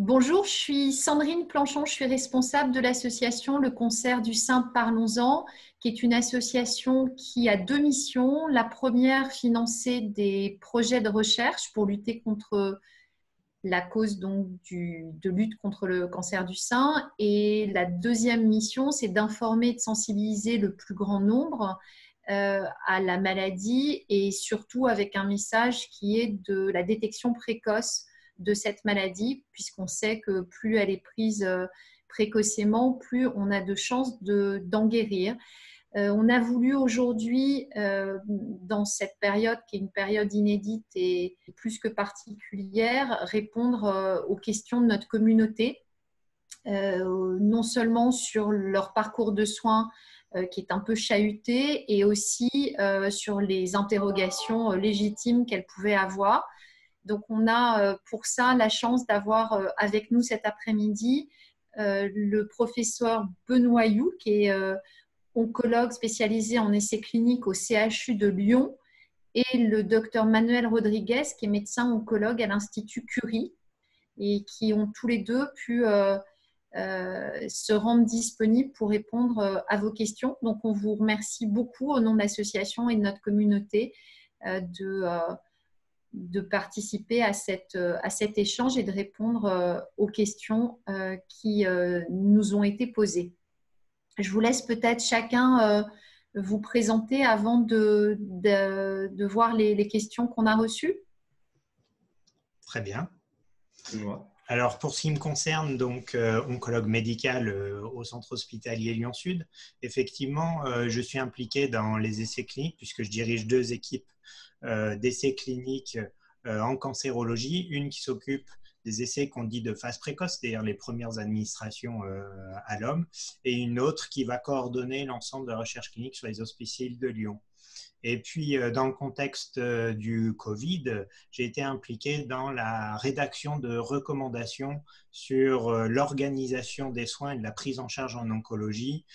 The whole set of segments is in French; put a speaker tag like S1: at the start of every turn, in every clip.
S1: Bonjour, je suis Sandrine Planchon, je suis responsable de l'association Le Concert du Sein Parlons-en, qui est une association qui a deux missions. La première, financer des projets de recherche pour lutter contre la cause de lutte contre le cancer du sein. Et la deuxième mission, c'est d'informer et de sensibiliser le plus grand nombre à la maladie et surtout avec un message qui est de la détection précoce de cette maladie, puisqu'on sait que plus elle est prise précocement, plus on a de chances d'en guérir. On a voulu aujourd'hui, dans cette période qui est une période inédite et plus que particulière, répondre aux questions de notre communauté, non seulement sur leur parcours de soins qui est un peu chahuté et aussi sur les interrogations légitimes qu'elles pouvaient avoir. Donc, on a pour ça la chance d'avoir avec nous cet après-midi le professeur Benoît You, qui est oncologue spécialisé en essais cliniques au CHU de Lyon, et le docteur Manuel Rodriguez, qui est médecin oncologue à l'Institut Curie, et qui ont tous les deux pu se rendre disponibles pour répondre à vos questions. Donc, on vous remercie beaucoup au nom de l'association et de notre communauté de participer à cet échange et de répondre aux questions qui nous ont été posées. Je vous laisse peut-être chacun vous présenter avant de voir les questions qu'on a reçues.
S2: Très bien.
S3: Moi.
S2: Alors, pour ce qui me concerne, donc oncologue médical au centre hospitalier Lyon-Sud, effectivement, je suis impliqué dans les essais cliniques puisque je dirige deux équipes d'essais cliniques en cancérologie, une qui s'occupe des essais qu'on dit de phase précoce, c'est-à-dire les premières administrations à l'homme, et une autre qui va coordonner l'ensemble de la recherche clinique sur les hospiciers de Lyon. Et puis, dans le contexte du Covid, j'ai été impliqué dans la rédaction de recommandations sur l'organisation des soins et de la prise en charge en oncologie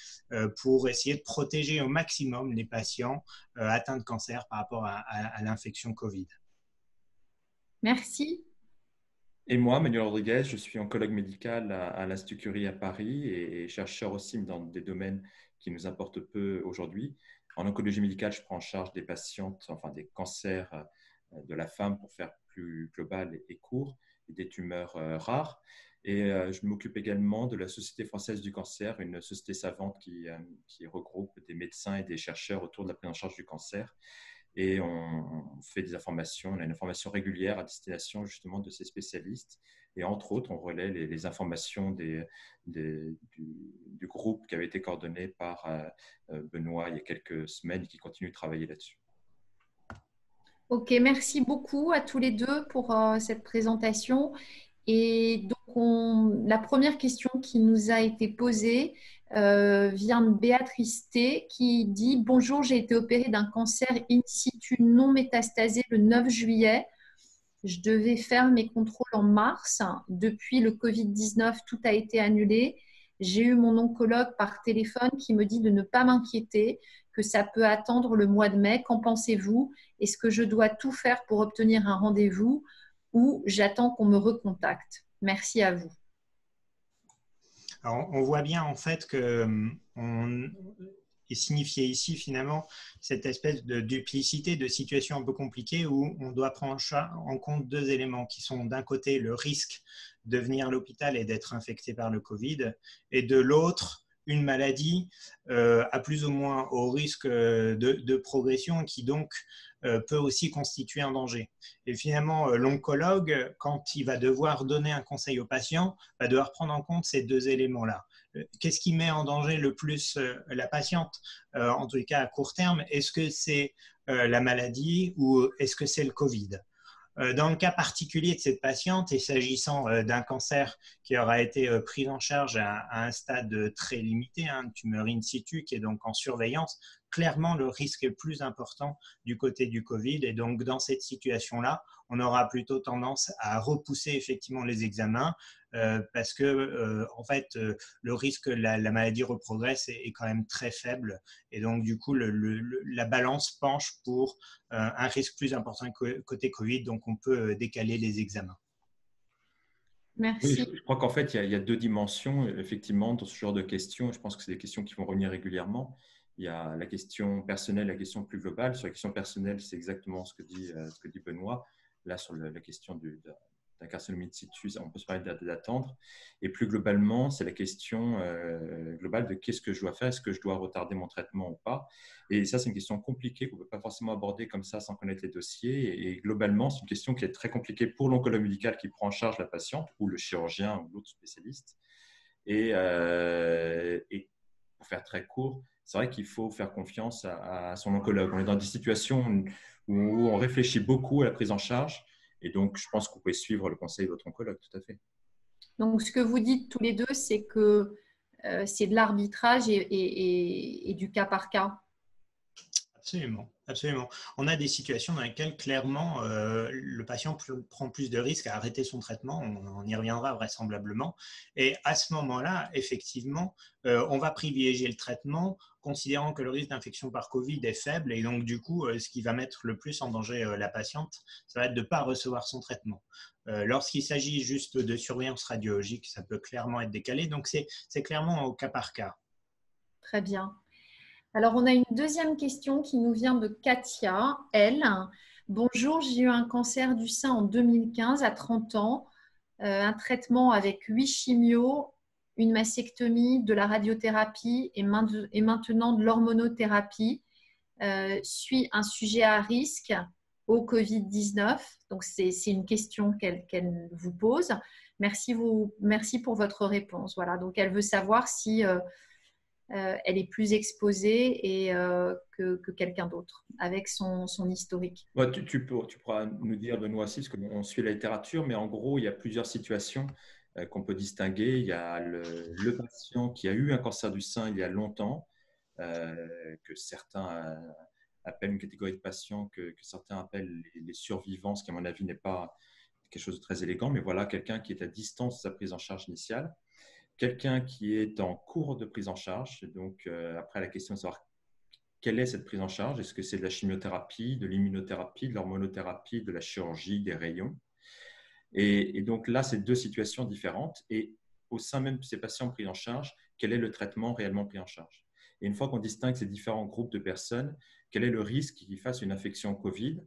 S2: pour essayer de protéger au maximum les patients atteints de cancer par rapport à l'infection Covid.
S1: Merci.
S3: Et moi, Manuel Rodriguez, je suis oncologue médical à l'Institut Curie à Paris et chercheur aussi dans des domaines qui nous importent peu aujourd'hui. En oncologie médicale, je prends en charge des patientes, enfin des cancers de la femme pour faire plus global et court, et des tumeurs rares. Et je m'occupe également de la Société française du cancer, une société savante qui regroupe des médecins et des chercheurs autour de la prise en charge du cancer. Et on fait des informations, on a une information régulière à destination justement de ces spécialistes. Et entre autres, on relaie les informations du groupe qui avait été coordonné par Benoît il y a quelques semaines et qui continue de travailler là-dessus.
S1: Ok, merci beaucoup à tous les deux pour cette présentation. Et donc, la première question qui nous a été posée vient de Béatrice T qui dit « Bonjour, j'ai été opérée d'un cancer in situ non métastasé le 9 juillet. Je devais faire mes contrôles en mars. Depuis le Covid-19, tout a été annulé. J'ai eu mon oncologue par téléphone qui me dit de ne pas m'inquiéter, que ça peut attendre le mois de mai. Qu'en pensez-vous? Est-ce que je dois tout faire pour obtenir un rendez-vous ou j'attends qu'on me recontacte? Merci à vous. »
S2: Alors, on voit bien en fait que est signifié ici finalement cette espèce de duplicité, de situation un peu compliquée où on doit prendre en compte deux éléments qui sont d'un côté le risque de venir à l'hôpital et d'être infecté par le Covid et de l'autre une maladie à plus ou moins haut risque de progression qui donc peut aussi constituer un danger. Et finalement, l'oncologue, quand il va devoir donner un conseil au patient, va devoir prendre en compte ces deux éléments-là. Qu'est-ce qui met en danger le plus la patiente, en tout cas à court terme? Est-ce que c'est la maladie ou est-ce que c'est le Covid? Dans le cas particulier de cette patiente, et s'agissant d'un cancer qui aura été pris en charge à un stade très limité, une tumeur in situ qui est donc en surveillance, clairement le risque est plus important du côté du Covid. Et donc dans cette situation-là, on aura plutôt tendance à repousser effectivement les examens parce que en fait le risque que la maladie reprogresse est quand même très faible. Et donc du coup la balance penche pour un risque plus important côté Covid, donc on peut décaler les examens.
S3: Oui,
S1: Merci.
S3: je crois qu'en fait, il y a deux dimensions, effectivement, dans ce genre de questions. Je pense que c'est des questions qui vont revenir régulièrement. Il y a la question personnelle, la question plus globale. Sur la question personnelle, c'est exactement ce que dit Benoît. Là, sur la question d'un carcinome in situ, on peut se permettre d'attendre. Et plus globalement, c'est la question globale de qu'est-ce que je dois faire, est-ce que je dois retarder mon traitement ou pas. Et ça, c'est une question compliquée qu'on ne peut pas forcément aborder comme ça sans connaître les dossiers. Et globalement, c'est une question qui est très compliquée pour l'oncologue médical qui prend en charge la patiente ou le chirurgien ou l'autre spécialiste. Et pour faire très court, c'est vrai qu'il faut faire confiance à son oncologue. On est dans des situations où on réfléchit beaucoup à la prise en charge. Et donc, je pense que vous pouvez suivre le conseil de votre oncologue, tout à fait.
S1: Donc, ce que vous dites tous les deux, c'est que c'est de l'arbitrage et du cas par cas.
S2: Absolument, absolument. On a des situations dans lesquelles clairement le patient prend plus de risques à arrêter son traitement, on y reviendra vraisemblablement. Et à ce moment-là, effectivement, on va privilégier le traitement considérant que le risque d'infection par Covid est faible et donc du coup, ce qui va mettre le plus en danger la patiente, ça va être de ne pas recevoir son traitement. Lorsqu'il s'agit juste de surveillance radiologique, ça peut clairement être décalé, donc c'est clairement au cas par cas.
S1: Très bien. Alors, on a une deuxième question qui nous vient de Katia. Elle, bonjour, j'ai eu un cancer du sein en 2015 à 30 ans, un traitement avec 8 chimios, une mastectomie, de la radiothérapie et maintenant de l'hormonothérapie. Suis un sujet à risque au Covid-19. Donc, c'est une question qu'elle vous pose. Merci pour votre réponse. Voilà, donc elle veut savoir si elle est plus exposée que quelqu'un d'autre avec son historique.
S3: Ouais, tu pourras nous dire, Benoît, aussi, parce qu'on suit la littérature, mais en gros, il y a plusieurs situations qu'on peut distinguer. Il y a le patient qui a eu un cancer du sein il y a longtemps, que certains appellent une catégorie de patients que certains appellent les survivants, ce qui, à mon avis, n'est pas quelque chose de très élégant, mais voilà, quelqu'un qui est à distance de sa prise en charge initiale. Quelqu'un qui est en cours de prise en charge. Donc, après, la question est de savoir quelle est cette prise en charge. Est-ce que c'est de la chimiothérapie, de l'immunothérapie, de l'hormonothérapie, de la chirurgie, des rayons? Et donc là, c'est deux situations différentes. Et au sein même de ces patients pris en charge, quel est le traitement réellement pris en charge? Et une fois qu'on distingue ces différents groupes de personnes, quel est le risque qu'ils fassent une infection Covid?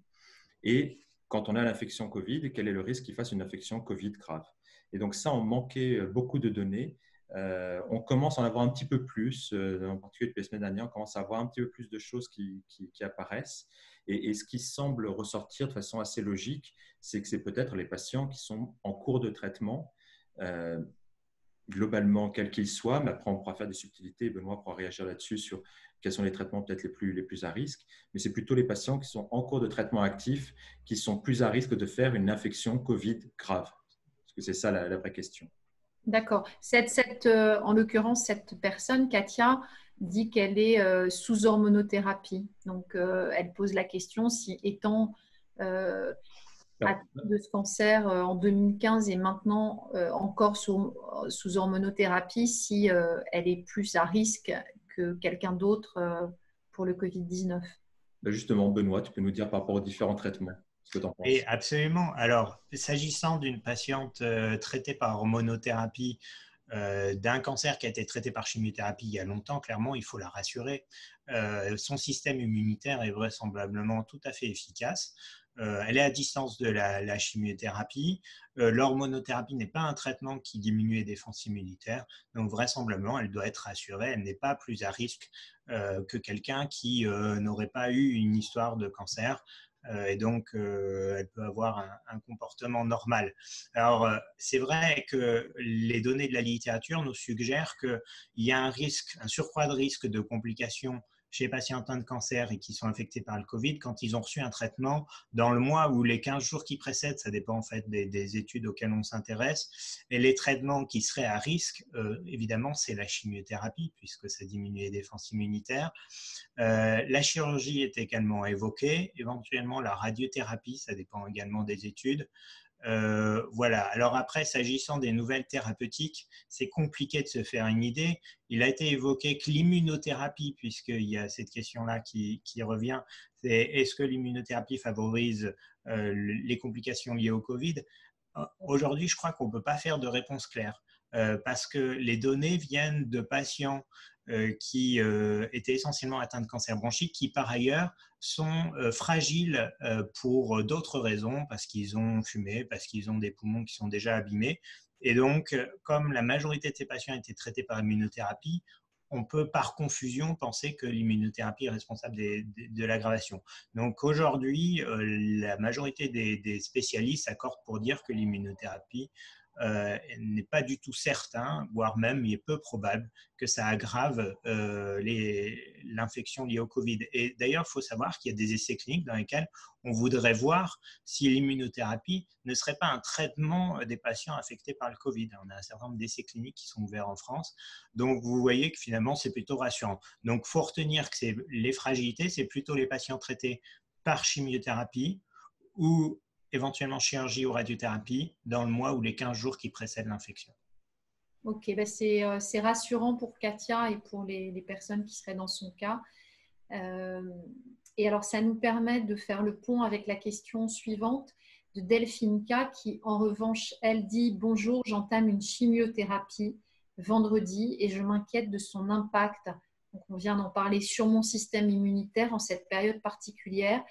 S3: Et quand on a l'infection Covid, quel est le risque qu'il fasse une infection Covid grave? Et donc ça, on manquait beaucoup de données. On commence à en avoir un petit peu plus, en particulier depuis les semaines dernières, on commence à avoir un petit peu plus de choses qui apparaissent. Et ce qui semble ressortir de façon assez logique, c'est que c'est peut-être les patients qui sont en cours de traitement, euh, globalement, quels qu'ils soient, mais après on pourra faire des subtilités, Benoît pourra réagir là-dessus sur quels sont les traitements peut-être les plus à risque, mais c'est plutôt les patients qui sont en cours de traitement actif qui sont plus à risque de faire une infection Covid grave. Parce que c'est ça la vraie question.
S1: D'accord. En l'occurrence, cette personne, Katia, dit qu'elle est sous hormonothérapie. Donc, elle pose la question si étant atteinte de ce cancer en 2015 et maintenant encore sous hormonothérapie, si elle est plus à risque que quelqu'un d'autre pour le Covid-19.
S3: Justement, Benoît, tu peux nous dire par rapport aux différents traitements ce que tu en
S2: Et
S3: penses.
S2: absolument. Alors, s'agissant d'une patiente traitée par hormonothérapie, d'un cancer qui a été traité par chimiothérapie il y a longtemps, clairement, il faut la rassurer. Son système immunitaire est vraisemblablement tout à fait efficace. Elle est à distance de la chimiothérapie. L'hormonothérapie n'est pas un traitement qui diminue les défenses immunitaires. Donc, vraisemblablement, elle doit être rassurée. Elle n'est pas plus à risque que quelqu'un qui n'aurait pas eu une histoire de cancer. Et donc, elle peut avoir un comportement normal. Alors, c'est vrai que les données de la littérature nous suggèrent qu'il y a un risque, un surcroît de risque de complications chez les patients atteints de cancer et qui sont infectés par le Covid quand ils ont reçu un traitement dans le mois ou les 15 jours qui précèdent, ça dépend en fait des études auxquelles on s'intéresse. Et les traitements qui seraient à risque, évidemment, c'est la chimiothérapie puisque ça diminue les défenses immunitaires. La chirurgie est également évoquée, éventuellement la radiothérapie, ça dépend également des études. Voilà. Alors après, s'agissant des nouvelles thérapeutiques, c'est compliqué de se faire une idée. Il a été évoqué que l'immunothérapie, puisqu'il y a cette question-là qui revient, c'est est-ce que l'immunothérapie favorise les complications liées au Covid? aujourd'hui, je crois qu'on ne peut pas faire de réponse claire parce que les données viennent de patients qui étaient essentiellement atteints de cancer bronchique, qui par ailleurs sont fragiles pour d'autres raisons, parce qu'ils ont fumé, parce qu'ils ont des poumons qui sont déjà abîmés. Et donc, comme la majorité de ces patients étaient traités par immunothérapie, on peut par confusion penser que l'immunothérapie est responsable de l'aggravation. Donc aujourd'hui, la majorité des spécialistes s'accordent pour dire que l'immunothérapie n'est pas du tout certain, voire même il est peu probable que ça aggrave l'infection liée au Covid. Et d'ailleurs, il faut savoir qu'il y a des essais cliniques dans lesquels on voudrait voir si l'immunothérapie ne serait pas un traitement des patients affectés par le Covid. On a un certain nombre d'essais cliniques qui sont ouverts en France. Donc, vous voyez que finalement, c'est plutôt rassurant. Donc, il faut retenir que les fragilités, c'est plutôt les patients traités par chimiothérapie ou éventuellement chirurgie ou radiothérapie dans le mois ou les 15 jours qui précèdent l'infection.
S1: Ok, ben c'est rassurant pour Katia et pour les personnes qui seraient dans son cas. Et alors, ça nous permet de faire le pont avec la question suivante de Delphine K, qui en revanche, elle dit « Bonjour, j'entame une chimiothérapie vendredi et je m'inquiète de son impact. » Donc, on vient d'en parler sur mon système immunitaire en cette période particulière.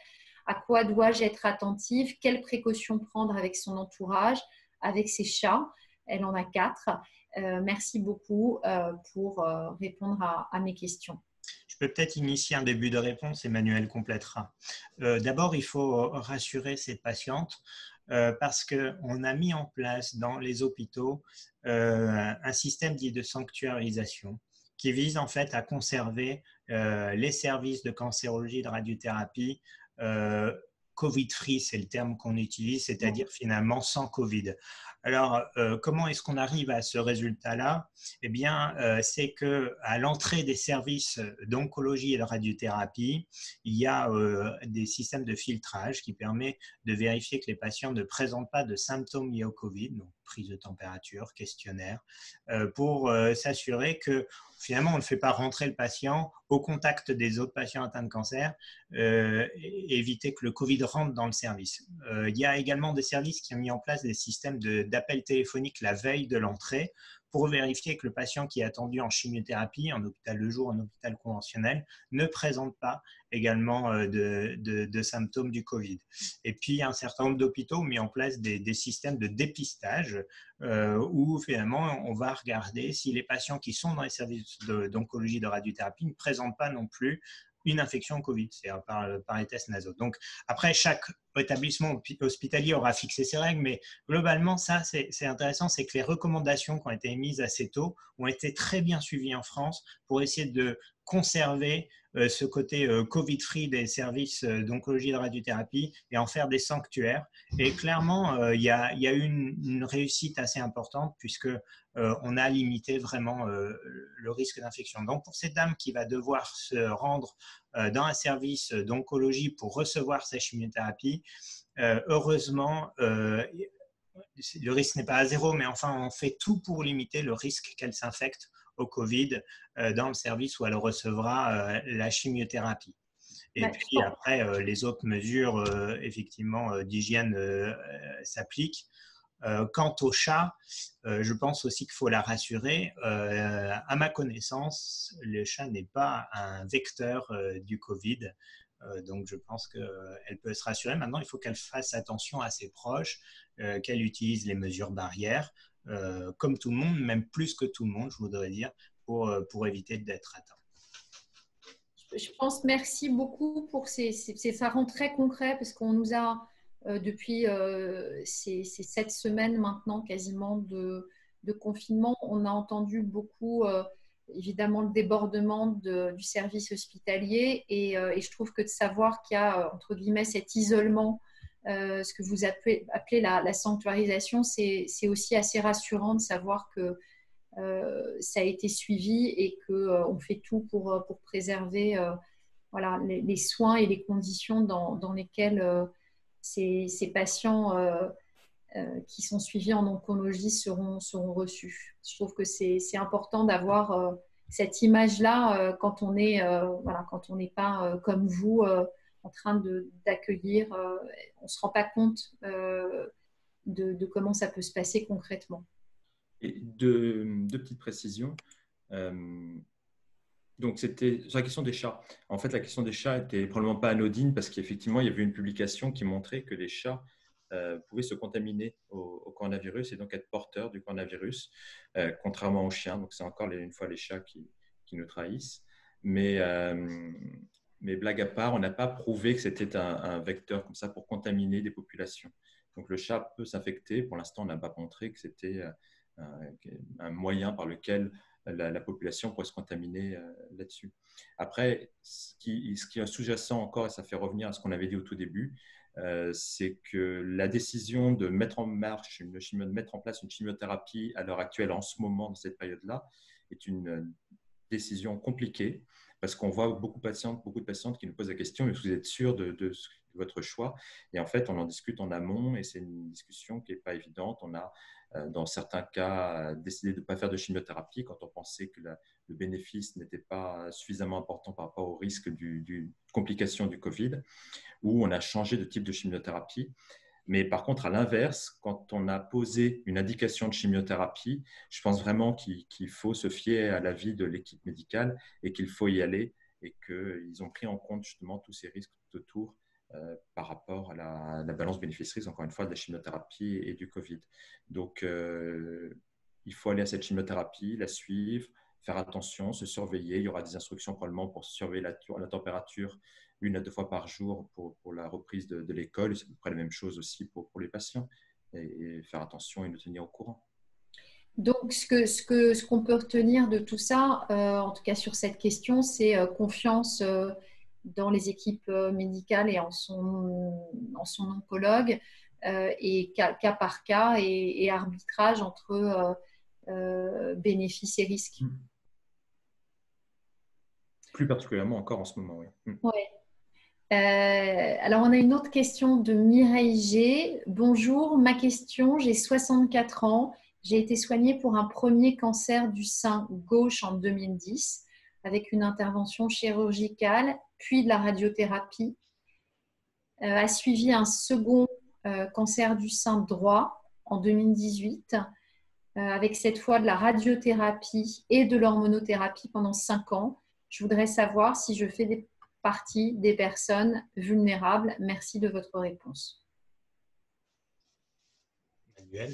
S1: À quoi dois-je être attentive? Quelles précautions prendre avec son entourage, avec ses chats? Elle en a 4. Merci beaucoup pour répondre à mes questions.
S2: Je peux peut-être initier un début de réponse, Emmanuel complétera. D'abord, il faut rassurer cette patiente parce qu'on a mis en place dans les hôpitaux un système dit de sanctuarisation qui vise en fait à conserver les services de cancérologie, de radiothérapie Covid-free, c'est le terme qu'on utilise, c'est-à-dire finalement sans Covid. Alors, comment est-ce qu'on arrive à ce résultat-là? Eh bien, c'est qu'à l'entrée des services d'oncologie et de radiothérapie, il y a des systèmes de filtrage qui permettent de vérifier que les patients ne présentent pas de symptômes liés au Covid, donc prise de température, questionnaire, pour s'assurer que finalement, on ne fait pas rentrer le patient au contact des autres patients atteints de cancer, éviter que le Covid rentre dans le service. Il y a également des services qui ont mis en place des systèmes d'appel téléphonique la veille de l'entrée pour vérifier que le patient qui est attendu en chimiothérapie, en hôpital de jour, en hôpital conventionnel, ne présente pas également de symptômes du Covid. Et puis, un certain nombre d'hôpitaux ont mis en place des systèmes de dépistage où finalement, on va regarder si les patients qui sont dans les services d'oncologie de radiothérapie ne présentent pas non plus une infection au Covid, c'est-à-dire par les tests nasaux. Donc, après, chaque établissement hospitalier aura fixé ses règles, mais globalement, ça, c'est intéressant, c'est que les recommandations qui ont été émises assez tôt ont été très bien suivies en France pour essayer de conserver ce côté Covid-free des services d'oncologie et de radiothérapie et en faire des sanctuaires. Et clairement, il y a eu une réussite assez importante puisque on a limité vraiment le risque d'infection. Donc, pour cette dame qui va devoir se rendre dans un service d'oncologie pour recevoir sa chimiothérapie, heureusement, le risque n'est pas à zéro, mais enfin, on fait tout pour limiter le risque qu'elle s'infecte au Covid dans le service où elle recevra la chimiothérapie. Et puis après, les autres mesures effectivement d'hygiène s'appliquent. Quant au chat, je pense aussi qu'il faut la rassurer. À ma connaissance, le chat n'est pas un vecteur du Covid. Donc, je pense qu'elle peut se rassurer. Maintenant, il faut qu'elle fasse attention à ses proches, qu'elle utilise les mesures barrières, comme tout le monde, même plus que tout le monde, je voudrais dire, pour éviter d'être atteint.
S1: Je pense merci beaucoup pour ça rend très concret parce qu'on nous a depuis ces 7 semaines maintenant quasiment de confinement, on a entendu beaucoup évidemment le débordement du service hospitalier et je trouve que de savoir qu'il y a entre guillemets cet isolement, ce que vous appelez la sanctuarisation, c'est aussi assez rassurant de savoir que ça a été suivi et qu'on fait tout pour préserver voilà, les soins et les conditions dans lesquelles ces patients qui sont suivis en oncologie seront reçus. Je trouve que c'est important d'avoir cette image-là quand on est voilà, quand on n'est pas comme vous en train d'accueillir. On ne se rend pas compte de comment ça peut se passer concrètement.
S3: Et deux petites précisions. Donc, c'était sur la question des chats. En fait, la question des chats était probablement pas anodine parce qu'effectivement, il y avait une publication qui montrait que les chats pouvaient se contaminer au coronavirus et donc être porteurs du coronavirus, contrairement aux chiens. Donc, c'est encore une fois les chats qui nous trahissent. Mais blague à part, on n'a pas prouvé que c'était un vecteur comme ça pour contaminer des populations. Donc, le chat peut s'infecter. Pour l'instant, on n'a pas montré que c'était un moyen par lequel la population pourrait se contaminer là-dessus. Après, ce qui est sous-jacent encore, et ça fait revenir à ce qu'on avait dit au tout début, c'est que la décision de mettre en place une chimiothérapie à l'heure actuelle, en ce moment, dans cette période-là, est une décision compliquée parce qu'on voit beaucoup de patientes qui nous posent la question, mais vous êtes sûr de votre choix? Et en fait, on en discute en amont et c'est une discussion qui n'est pas évidente. On a, dans certains cas, décidé de ne pas faire de chimiothérapie quand on pensait que le bénéfice n'était pas suffisamment important par rapport au risque du complication du Covid, ou on a changé de type de chimiothérapie. Mais par contre, à l'inverse, quand on a posé une indication de chimiothérapie, je pense vraiment qu'il faut se fier à l'avis de l'équipe médicale et qu'il faut y aller et qu'ils ont pris en compte justement tous ces risques tout autour par rapport à la balance bénéfice-risque, encore une fois, de la chimiothérapie et du Covid. Donc, il faut aller à cette chimiothérapie, la suivre, faire attention, se surveiller. Il y aura des instructions probablement pour surveiller la température 1 à 2 fois par jour pour la reprise de l'école. C'est à peu près la même chose aussi pour les patients. Et faire attention et nous tenir au courant.
S1: Donc, ce qu'on peut retenir de tout ça, en tout cas sur cette question, c'est confiance dans les équipes médicales et en son oncologue, et cas par cas et arbitrage entre bénéfices et risques.
S3: Plus particulièrement encore en ce moment, oui.
S1: Ouais. Alors, on a une autre question de Mireille G. Bonjour, ma question, j'ai 64 ans. J'ai été soignée pour un premier cancer du sein gauche en 2010 avec une intervention chirurgicale, puis de la radiothérapie. A suivi un second cancer du sein droit en 2018 avec cette fois de la radiothérapie et de l'hormonothérapie pendant 5 ans. Je voudrais savoir si je fais partie des personnes vulnérables. Merci de votre réponse.
S2: Manuel?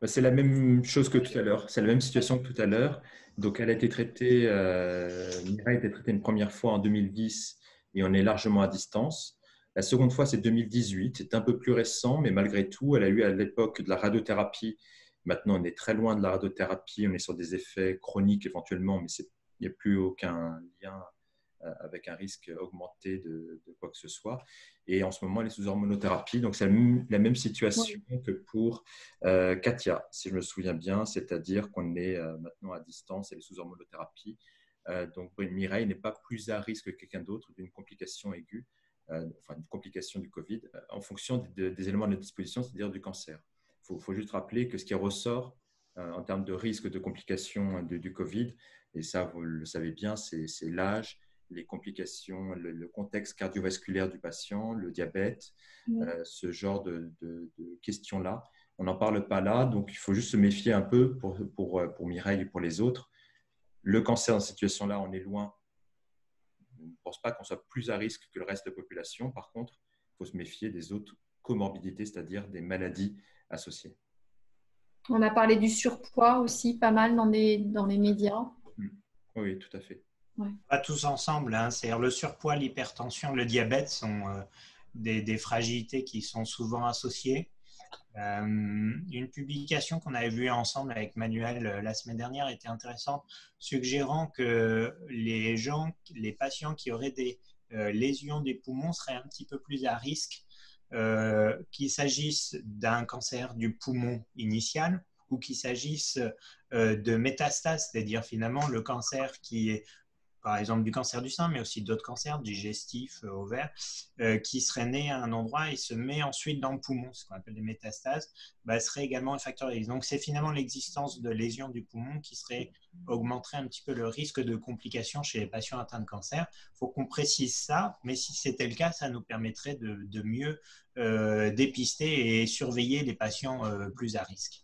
S3: C'est la même chose que tout à l'heure. C'est la même situation que tout à l'heure. Donc, elle a été traitée, Mireille a été traitée une première fois en 2010 et on est largement à distance. La seconde fois, c'est 2018. C'est un peu plus récent, mais malgré tout, elle a eu à l'époque de la radiothérapie. Maintenant, on est très loin de la radiothérapie. On est sur des effets chroniques éventuellement, mais il n'y a plus aucun lien avec un risque augmenté de quoi que ce soit. Et en ce moment, elle est sous hormonothérapie. Donc, c'est la même situation que pour Katia, si je me souviens bien, c'est-à-dire qu'on est maintenant à distance, elle est sous hormonothérapie. Donc, Mireille n'est pas plus à risque que quelqu'un d'autre d'une complication aiguë, enfin une complication du Covid, en fonction des éléments de notre disposition, c'est-à-dire du cancer. Il faut juste rappeler que ce qui ressort en termes de risque de complication du Covid, et ça, vous le savez bien, c'est l'âge, les complications, le contexte cardiovasculaire du patient, le diabète, ce genre de questions-là. On n'en parle pas là, donc il faut juste se méfier un peu pour Mireille et pour les autres. Le cancer dans cette situation-là, on est loin. Je ne pense pas qu'on soit plus à risque que le reste de la population. Par contre, il faut se méfier des autres comorbidités, c'est-à-dire des maladies associées.
S1: On a parlé du surpoids aussi, pas mal dans les médias.
S3: Oui, tout à fait.
S2: Ouais. Pas tous ensemble, hein. C'est-à-dire le surpoids, l'hypertension, le diabète sont des fragilités qui sont souvent associées. Une publication qu'on avait vue ensemble avec Manuel la semaine dernière était intéressante, suggérant que les patients qui auraient des lésions des poumons seraient un petit peu plus à risque, qu'il s'agisse d'un cancer du poumon initial ou qu'il s'agisse de métastases, c'est-à-dire finalement le cancer qui est par exemple du cancer du sein, mais aussi d'autres cancers digestifs, ovaires, qui serait né à un endroit et se met ensuite dans le poumon, ce qu'on appelle des métastases, serait également un facteur de risque. Donc c'est finalement l'existence de lésions du poumon qui augmenterait un petit peu le risque de complications chez les patients atteints de cancer. Il faut qu'on précise ça, mais si c'était le cas, ça nous permettrait de mieux dépister et surveiller les patients plus à risque.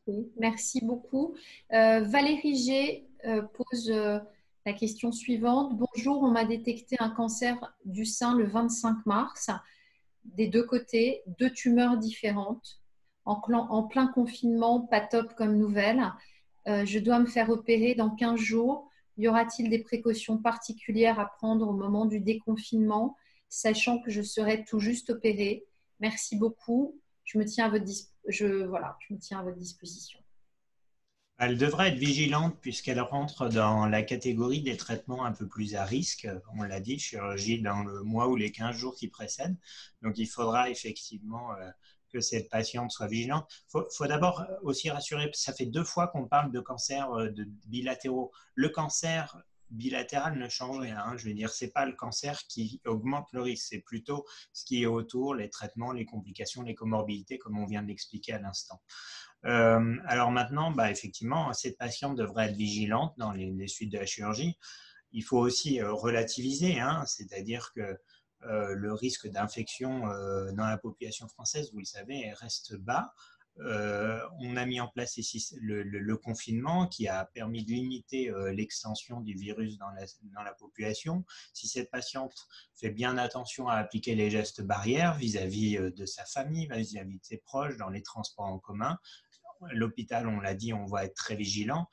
S1: Okay, merci beaucoup. Valérie G pose la question suivante. Bonjour, on m'a détecté un cancer du sein le 25 mars, des deux côtés, 2 tumeurs différentes, en plein confinement, pas top comme nouvelle. Je dois me faire opérer dans 15 jours. Y aura-t-il des précautions particulières à prendre au moment du déconfinement, sachant que je serai tout juste opérée? Merci beaucoup. Je me tiens à votre disposition.
S2: Elle devrait être vigilante puisqu'elle rentre dans la catégorie des traitements un peu plus à risque. On l'a dit, chirurgie dans le mois ou les 15 jours qui précèdent. Donc, il faudra effectivement que cette patiente soit vigilante. Il faut d'abord aussi rassurer, ça fait 2 fois qu'on parle de cancer bilatéraux. Le cancer bilatéral ne change rien. Je veux dire, ce n'est pas le cancer qui augmente le risque, c'est plutôt ce qui est autour, les traitements, les complications, les comorbidités, comme on vient de l'expliquer à l'instant. Alors maintenant, effectivement, cette patiente devrait être vigilante dans les suites de la chirurgie. Il faut aussi relativiser, c'est-à-dire que le risque d'infection dans la population française, vous le savez, reste bas. On a mis en place ici le confinement qui a permis de limiter l'extension du virus dans la population. Si cette patiente fait bien attention à appliquer les gestes barrières vis-à-vis de sa famille, vis-à-vis de ses proches, dans les transports en commun, l'hôpital, on l'a dit, on va être très vigilant.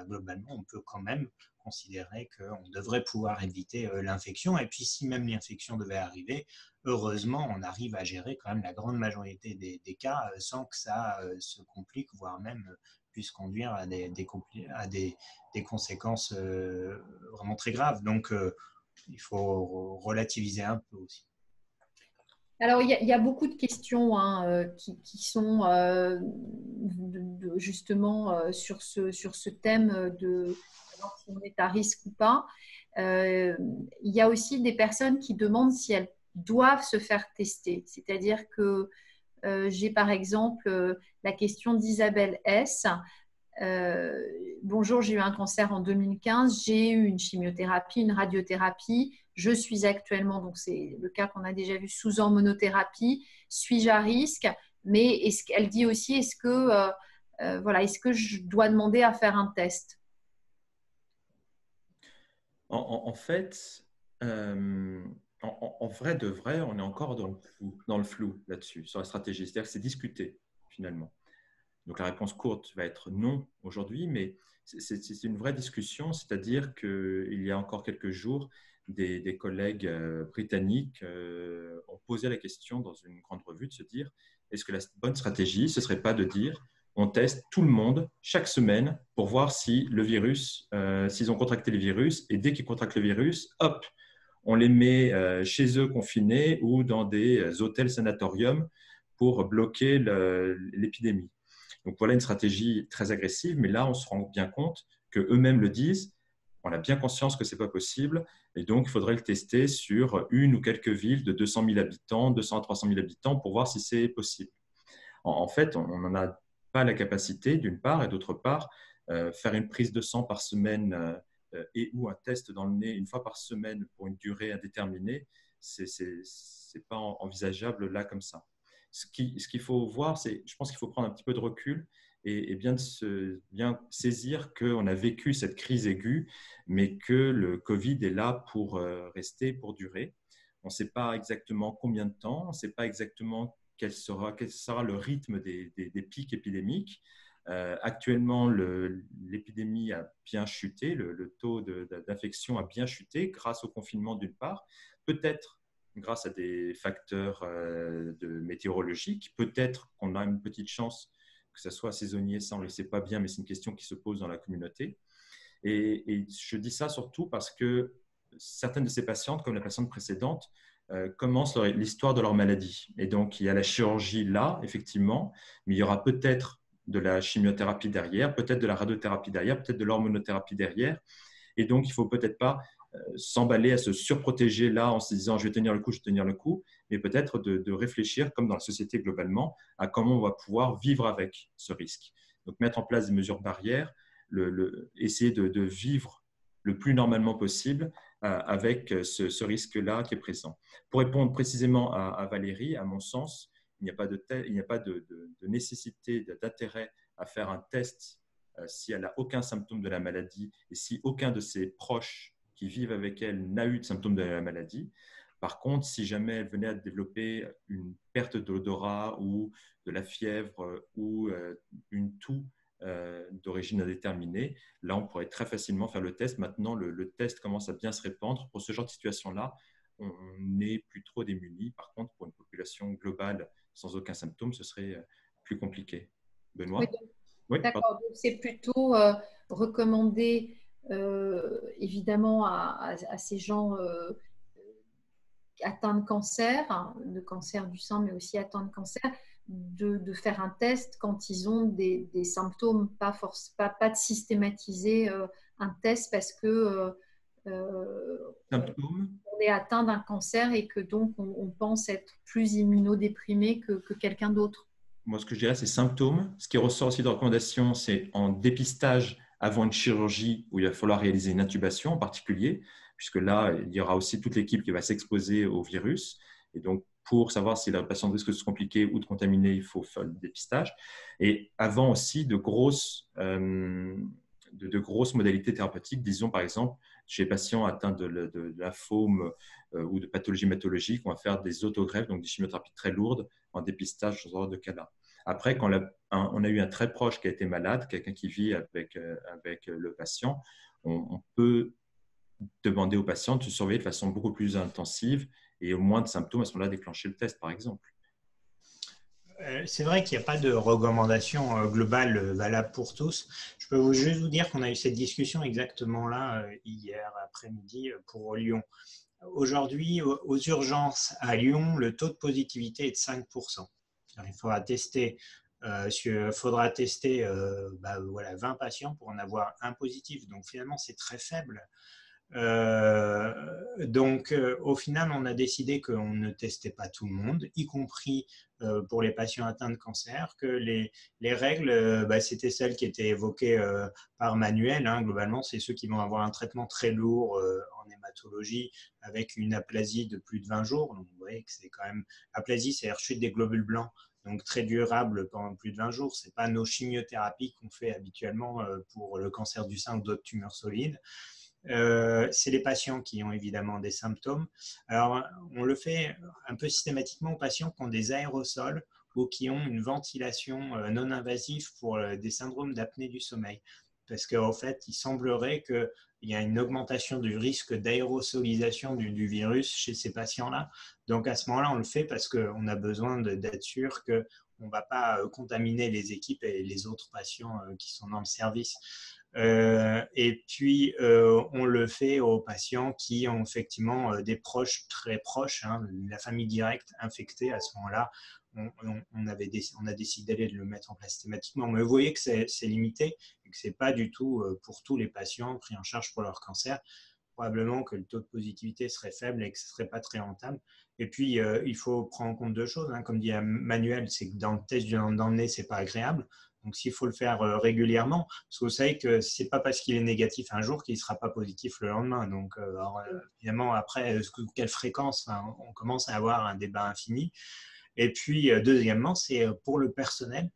S2: Globalement, on peut quand même considérer qu'on devrait pouvoir éviter l'infection. Et puis, si même l'infection devait arriver, heureusement, on arrive à gérer quand même la grande majorité des cas sans que ça se complique, voire même puisse conduire à des conséquences vraiment très graves. Donc, il faut relativiser un peu aussi.
S1: Alors, il y a beaucoup de questions qui sont justement sur ce thème de savoir si on est à risque ou pas. Il y a aussi des personnes qui demandent si elles doivent se faire tester. C'est-à-dire que j'ai par exemple la question d'Isabelle S. Bonjour, j'ai eu un cancer en 2015, j'ai eu une chimiothérapie, une radiothérapie. Je suis actuellement, donc c'est le cas qu'on a déjà vu, sous hormonothérapie. Suis-je à risque? Mais elle dit aussi, est-ce que je dois demander à faire un test?
S3: En fait, en vrai de vrai, on est encore dans le flou là-dessus, sur la stratégie. C'est-à-dire que c'est discuté finalement. Donc la réponse courte va être non aujourd'hui, mais c'est une vraie discussion, c'est-à-dire qu'il y a encore quelques jours, des collègues britanniques ont posé la question dans une grande revue de se dire, est-ce que la bonne stratégie, ce ne serait pas de dire, on teste tout le monde chaque semaine pour voir si le virus, s'ils ont contracté le virus, et dès qu'ils contractent le virus, hop, on les met chez eux confinés ou dans des hôtels sanatoriums pour bloquer l'épidémie. Donc voilà une stratégie très agressive, mais là, on se rend bien compte qu'eux-mêmes le disent, on a bien conscience que ce n'est pas possible, et donc il faudrait le tester sur une ou quelques villes de 200 000 habitants, 200 à 300 000 habitants, pour voir si c'est possible. En fait, on n'en a pas la capacité, d'une part, et d'autre part, faire une prise de sang par semaine et ou un test dans le nez une fois par semaine pour une durée indéterminée, ce n'est pas envisageable là comme ça. Ce qu'il faut voir, c'est, je pense qu'il faut prendre un petit peu de recul et bien saisir qu'on a vécu cette crise aiguë, mais que le Covid est là pour rester, pour durer. On ne sait pas exactement combien de temps, on ne sait pas exactement quel sera le rythme des pics épidémiques. Actuellement, l'épidémie a bien chuté, le taux d'infection a bien chuté grâce au confinement d'une part, peut-être grâce à des facteurs météorologiques. Peut-être qu'on a une petite chance que ça soit saisonnier, ça on ne le sait pas bien, mais c'est une question qui se pose dans la communauté. Et je dis ça surtout parce que certaines de ces patientes, comme la patiente précédente, commencent l'histoire de leur maladie. Et donc, il y a la chirurgie là, effectivement, mais il y aura peut-être de la chimiothérapie derrière, peut-être de la radiothérapie derrière, peut-être de l'hormonothérapie derrière. Et donc, il ne faut peut-être pas s'emballer à se surprotéger là en se disant je vais tenir le coup, je vais tenir le coup, mais peut-être de réfléchir, comme dans la société globalement, à comment on va pouvoir vivre avec ce risque. Donc, mettre en place des mesures barrières, essayer de vivre le plus normalement possible avec ce risque-là qui est présent. Pour répondre précisément à Valérie, à mon sens, il n'y a pas de nécessité, d'intérêt à faire un test si elle n'a aucun symptôme de la maladie et si aucun de ses proches qui vivent avec elle n'a eu de symptômes de la maladie. Par contre, si jamais elle venait à développer une perte d'odorat ou de la fièvre ou une toux d'origine indéterminée, là, on pourrait très facilement faire le test. Maintenant, le test commence à bien se répandre. Pour ce genre de situation-là, on n'est plus trop démuni. Par contre, pour une population globale sans aucun symptôme, ce serait plus compliqué. Benoît?
S1: Oui, d'accord. Donc, c'est plutôt recommandé, évidemment, à ces gens atteints de cancer, hein, de cancer du sein, mais aussi atteints de cancer, de faire un test quand ils ont des symptômes, pas de systématiser un test parce que on est atteint d'un cancer et que donc on pense être plus immunodéprimé que quelqu'un d'autre.
S3: Moi, ce que je dirais, c'est symptômes. Ce qui ressort aussi de recommandations, c'est en dépistage avant une chirurgie où il va falloir réaliser une intubation en particulier, puisque là, il y aura aussi toute l'équipe qui va s'exposer au virus. Et donc, pour savoir si la patiente risque de se compliquer ou de contaminer, il faut faire le dépistage. Et avant aussi de grosses modalités thérapeutiques, disons par exemple, chez les patients atteints de lymphome ou de pathologie hématologique, on va faire des autogreffes, donc des chimiothérapies très lourdes en dépistage sur ce genre de cas-là. Après, quand on a eu un très proche qui a été malade, quelqu'un qui vit avec le patient, on peut demander au patient de se surveiller de façon beaucoup plus intensive et au moins de symptômes, à ce moment-là, déclencher le test, par exemple.
S2: C'est vrai qu'il n'y a pas de recommandation globale valable pour tous. Je peux juste vous dire qu'on a eu cette discussion exactement là hier après-midi pour Lyon. Aujourd'hui, aux urgences à Lyon, le taux de positivité est de 5%. Il faudra tester 20 patients pour en avoir un positif. Donc finalement, c'est très faible. Au final, on a décidé qu'on ne testait pas tout le monde, y compris pour les patients atteints de cancer, que les règles, c'était celles qui étaient évoquées par Manuel. Hein. Globalement, c'est ceux qui vont avoir un traitement très lourd en hématologie avec une aplasie de plus de 20 jours. Donc, vous voyez que c'est quand même… Aplasie, c'est rechute des globules blancs, donc très durable pendant plus de 20 jours. Ce n'est pas nos chimiothérapies qu'on fait habituellement pour le cancer du sein ou d'autres tumeurs solides. C'est les patients qui ont évidemment des symptômes. Alors, on le fait un peu systématiquement aux patients qui ont des aérosols ou qui ont une ventilation non invasive pour des syndromes d'apnée du sommeil. Parce qu'en fait, il semblerait qu'il y a une augmentation du risque d'aérosolisation du virus chez ces patients-là. Donc, à ce moment-là, on le fait parce qu'on a besoin d'être sûr qu'on ne va pas contaminer les équipes et les autres patients qui sont dans le service. Et puis, on le fait aux patients qui ont effectivement des proches très proches, hein, la famille directe infectée. À ce moment-là, on a décidé de le mettre en place systématiquement. Mais vous voyez que c'est limité et que ce n'est pas du tout pour tous les patients pris en charge pour leur cancer. Probablement que le taux de positivité serait faible et que ce ne serait pas très rentable. Et puis, il faut prendre en compte deux choses. Hein. Comme dit Manuel, c'est que dans le test dans le nez, ce n'est pas agréable. Donc, s'il faut le faire régulièrement, parce que vous savez que ce n'est pas parce qu'il est négatif un jour qu'il ne sera pas positif le lendemain. Donc, évidemment, après, quelle fréquence, hein, on commence à avoir un débat infini. Et puis, deuxièmement, c'est pour le personnel,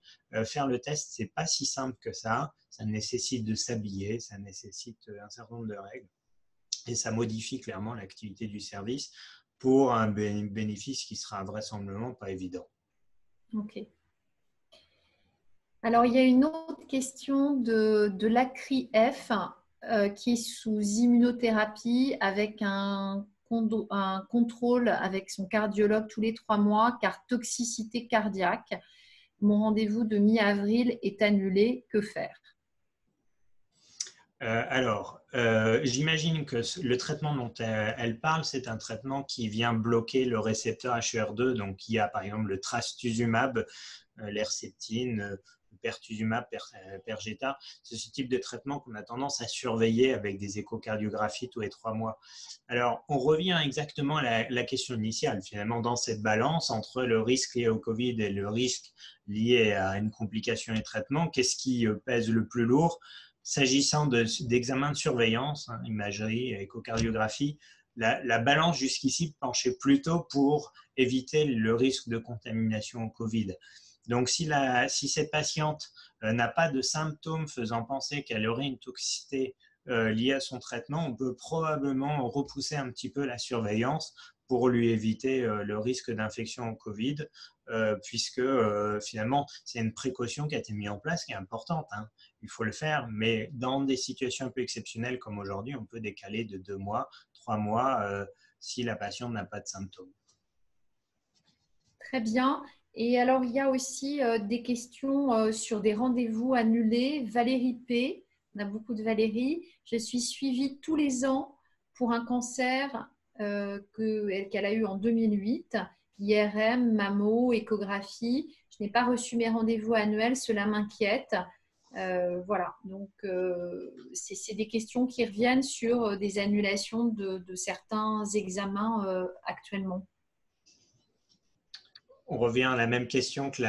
S2: faire le test, ce n'est pas si simple que ça. Ça nécessite de s'habiller, ça nécessite un certain nombre de règles. Et ça modifie clairement l'activité du service pour un bénéfice qui sera vraisemblablement pas évident.
S1: Ok. Alors, il y a une autre question de l'ACRI-F qui est sous immunothérapie avec un contrôle avec son cardiologue tous les 3 mois car toxicité cardiaque. Mon rendez-vous de mi-avril est annulé. Que faire ?
S2: J'imagine que le traitement dont elle parle, c'est un traitement qui vient bloquer le récepteur HER2. Donc, il y a par exemple le trastuzumab, l'herceptine, pertuzumab, Perjeta. C'est ce type de traitement qu'on a tendance à surveiller avec des échocardiographies tous les 3 mois. Alors, on revient exactement à la question initiale, finalement, dans cette balance entre le risque lié au Covid et le risque lié à une complication et traitement. Qu'est-ce qui pèse le plus lourd? S'agissant d'examens de surveillance, imagerie, échocardiographie, la balance jusqu'ici penchait plutôt pour éviter le risque de contamination au Covid. Donc, si cette patiente n'a pas de symptômes faisant penser qu'elle aurait une toxicité liée à son traitement, on peut probablement repousser un petit peu la surveillance pour lui éviter le risque d'infection au Covid, puisque finalement, c'est une précaution qui a été mise en place, qui est importante. Il faut le faire, mais dans des situations un peu exceptionnelles comme aujourd'hui, on peut décaler de 2 mois, 3 mois, si la patiente n'a pas de symptômes.
S1: Très bien. Et alors, il y a aussi des questions sur des rendez-vous annulés. Valérie P., on a beaucoup de Valérie. Je suis suivie tous les ans pour un cancer qu'elle a eu en 2008. IRM, mammo, échographie. Je n'ai pas reçu mes rendez-vous annuels, cela m'inquiète. Voilà, donc c'est des questions qui reviennent sur des annulations de certains examens actuellement.
S2: On revient à la même question que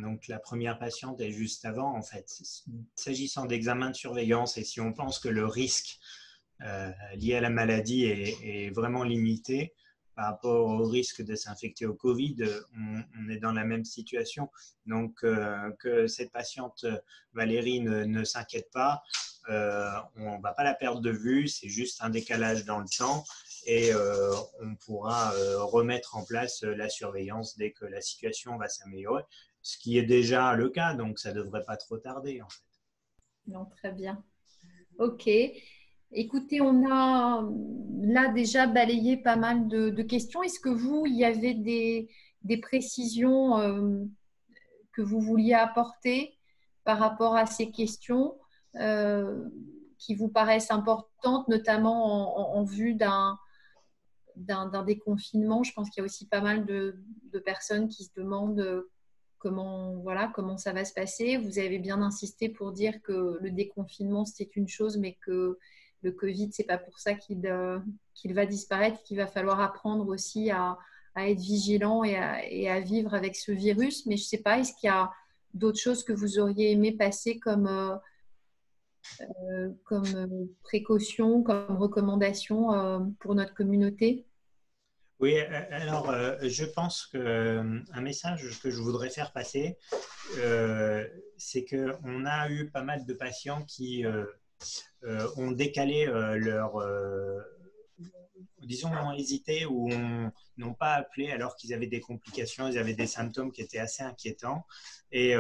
S2: donc la première patiente et juste avant, en fait. S'agissant d'examens de surveillance, et si on pense que le risque lié à la maladie est vraiment limité par rapport au risque de s'infecter au Covid, on est dans la même situation. Donc, que cette patiente Valérie ne s'inquiète pas, on ne va pas la perdre de vue, c'est juste un décalage dans le temps. Et on pourra remettre en place la surveillance dès que la situation va s'améliorer, ce qui est déjà le cas, donc ça ne devrait pas trop tarder en fait.
S1: Non, très bien. Ok. Écoutez, on a là déjà balayé pas mal de questions. Est-ce que vous, il y avait des précisions que vous vouliez apporter par rapport à ces questions qui vous paraissent importantes, notamment en vue d'un déconfinement? Je pense qu'il y a aussi pas mal de personnes qui se demandent comment ça va se passer. Vous avez bien insisté pour dire que le déconfinement, c'était une chose, mais que le Covid, c'est pas pour ça qu'il va disparaître, qu'il va falloir apprendre aussi à être vigilant et à vivre avec ce virus. Mais je sais pas, est-ce qu'il y a d'autres choses que vous auriez aimé passer comme précaution, comme recommandation pour notre communauté?
S2: Oui, alors je pense qu'un message que je voudrais faire passer, c'est qu'on a eu pas mal de patients qui ont décalé disons, ont hésité ou n'ont pas appelé alors qu'ils avaient des complications, ils avaient des symptômes qui étaient assez inquiétants. Et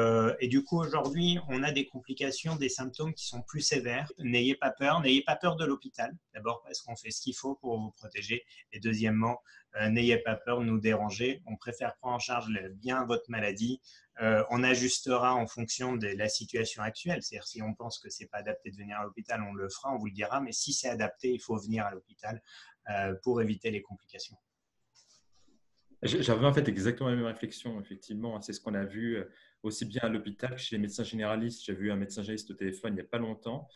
S2: du coup, aujourd'hui, on a des complications, des symptômes qui sont plus sévères. N'ayez pas peur de l'hôpital. D'abord, parce qu'on fait ce qu'il faut pour vous protéger. Et deuxièmement, n'ayez pas peur de nous déranger. On préfère prendre en charge bien votre maladie. On ajustera en fonction de la situation actuelle. C'est-à-dire, si on pense que ce n'est pas adapté de venir à l'hôpital, on le fera, on vous le dira. Mais si c'est adapté, il faut venir à l'hôpital pour éviter les complications.
S3: J'avais en fait exactement la même réflexion, effectivement. C'est ce qu'on a vu aussi bien à l'hôpital que chez les médecins généralistes. J'ai vu un médecin généraliste au téléphone il n'y a pas longtemps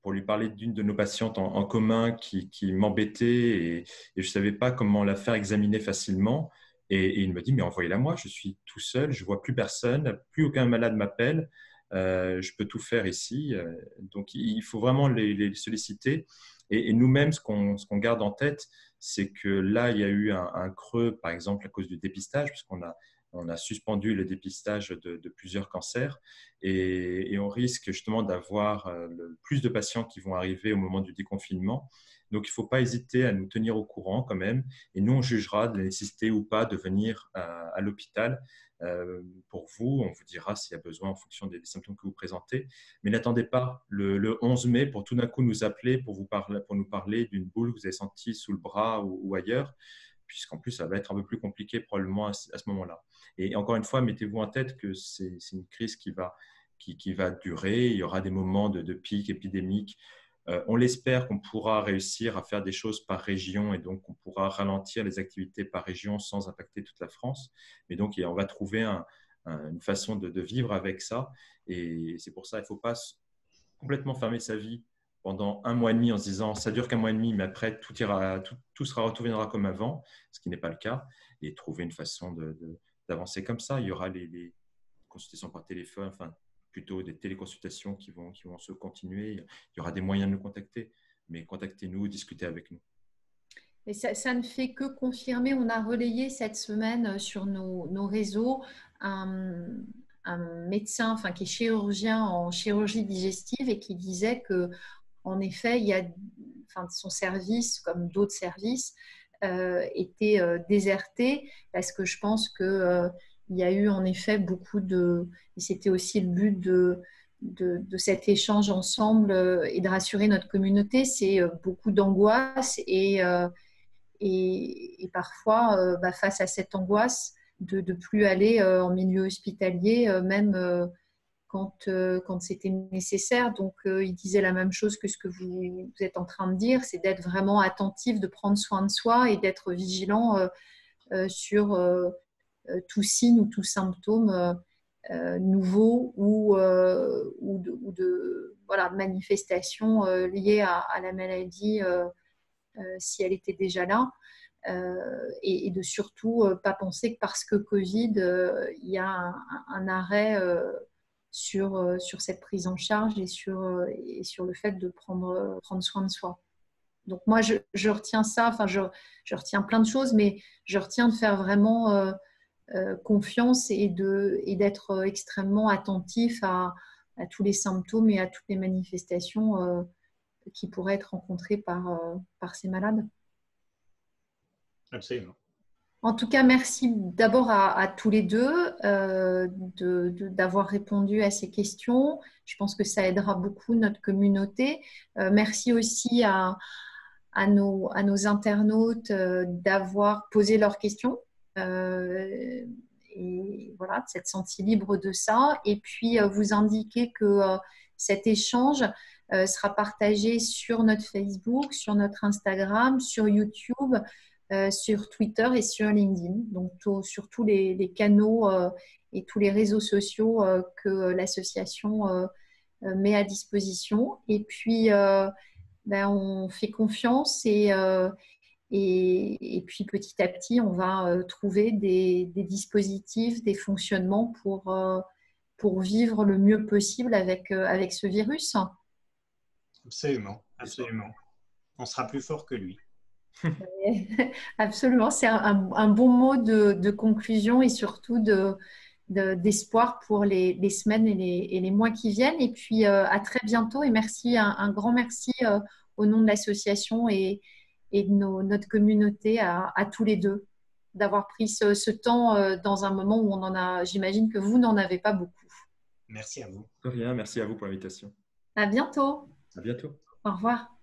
S3: pour lui parler d'une de nos patientes en commun qui m'embêtait et je ne savais pas comment la faire examiner facilement. Et il me dit, mais envoyez-la moi, je suis tout seul, je ne vois plus personne, plus aucun malade m'appelle, je peux tout faire ici. Donc, il faut vraiment les solliciter. Et nous-mêmes, ce qu'on garde en tête, c'est que là, il y a eu un creux, par exemple, à cause du dépistage, puisqu'on a suspendu le dépistage de plusieurs cancers et on risque justement d'avoir plus de patients qui vont arriver au moment du déconfinement. Donc, il ne faut pas hésiter à nous tenir au courant quand même et nous, on jugera de la nécessité ou pas de venir à l'hôpital pour vous. On vous dira s'il y a besoin en fonction des symptômes que vous présentez. Mais n'attendez pas le 11 mai pour tout d'un coup nous appeler pour nous parler d'une boule que vous avez sentie sous le bras ou ailleurs, puisqu'en plus, ça va être un peu plus compliqué probablement à ce moment-là. Et encore une fois, mettez-vous en tête que c'est une crise qui va durer. Il y aura des moments de pic épidémique. On l'espère qu'on pourra réussir à faire des choses par région et donc on pourra ralentir les activités par région sans impacter toute la France. Mais donc, on va trouver une façon de vivre avec ça. Et c'est pour ça qu'il ne faut pas complètement fermer sa vie pendant 1 mois et demi en se disant ça dure qu'1 mois et demi, mais après tout reviendra comme avant, ce qui n'est pas le cas, et trouver une façon d'avancer comme ça. Il y aura les consultations par téléphone, enfin plutôt des téléconsultations qui vont se continuer. Il y aura des moyens de nous contacter, mais contactez-nous, discutez avec nous.
S1: Et ça ne fait que confirmer. On a relayé cette semaine sur nos réseaux un médecin, enfin, qui est chirurgien en chirurgie digestive et qui disait que, en effet, il y a, enfin, son service, comme d'autres services, était déserté parce que je pense que il y a eu en effet beaucoup et c'était aussi le but de cet échange ensemble et de rassurer notre communauté, c'est beaucoup d'angoisse et parfois, face à cette angoisse, de ne plus aller en milieu hospitalier, même quand c'était nécessaire. Donc, il disait la même chose que ce que vous êtes en train de dire, c'est d'être vraiment attentif, de prendre soin de soi et d'être vigilant sur tout signe ou tout symptôme nouveau ou de voilà, manifestation liée à la maladie si elle était déjà là. Et de surtout pas penser que parce que Covid, il y a un arrêt sur cette prise en charge et sur le fait de prendre soin de soi. Donc moi, je retiens ça, enfin je retiens plein de choses, mais je retiens de faire vraiment confiance et d'être extrêmement attentif à tous les symptômes et à toutes les manifestations qui pourraient être rencontrées par ces malades.
S2: Absolument.
S1: En tout cas, merci d'abord à tous les deux d'avoir répondu à ces questions. Je pense que ça aidera beaucoup notre communauté. Merci aussi à nos internautes d'avoir posé leurs questions. Et voilà, de s'être senti libre de ça. Et puis, vous indiquer que cet échange sera partagé sur notre Facebook, sur notre Instagram, sur YouTube, sur Twitter et sur LinkedIn. Donc, sur tous les canaux et tous les réseaux sociaux que l'association met à disposition. Et puis, on fait confiance et puis petit à petit, on va trouver des dispositifs, des fonctionnements pour vivre le mieux possible avec ce virus.
S2: Absolument, absolument. On sera plus fort que lui.
S1: Absolument, c'est un bon mot de conclusion et surtout d'espoir pour les semaines et les mois qui viennent. Et puis à très bientôt et merci, un grand merci au nom de l'association et de notre communauté à tous les deux d'avoir pris ce temps dans un moment où j'imagine que vous n'en avez pas beaucoup.
S2: Merci à vous.
S3: De rien, merci à vous pour l'invitation.
S1: À bientôt.
S3: À bientôt.
S1: Au revoir.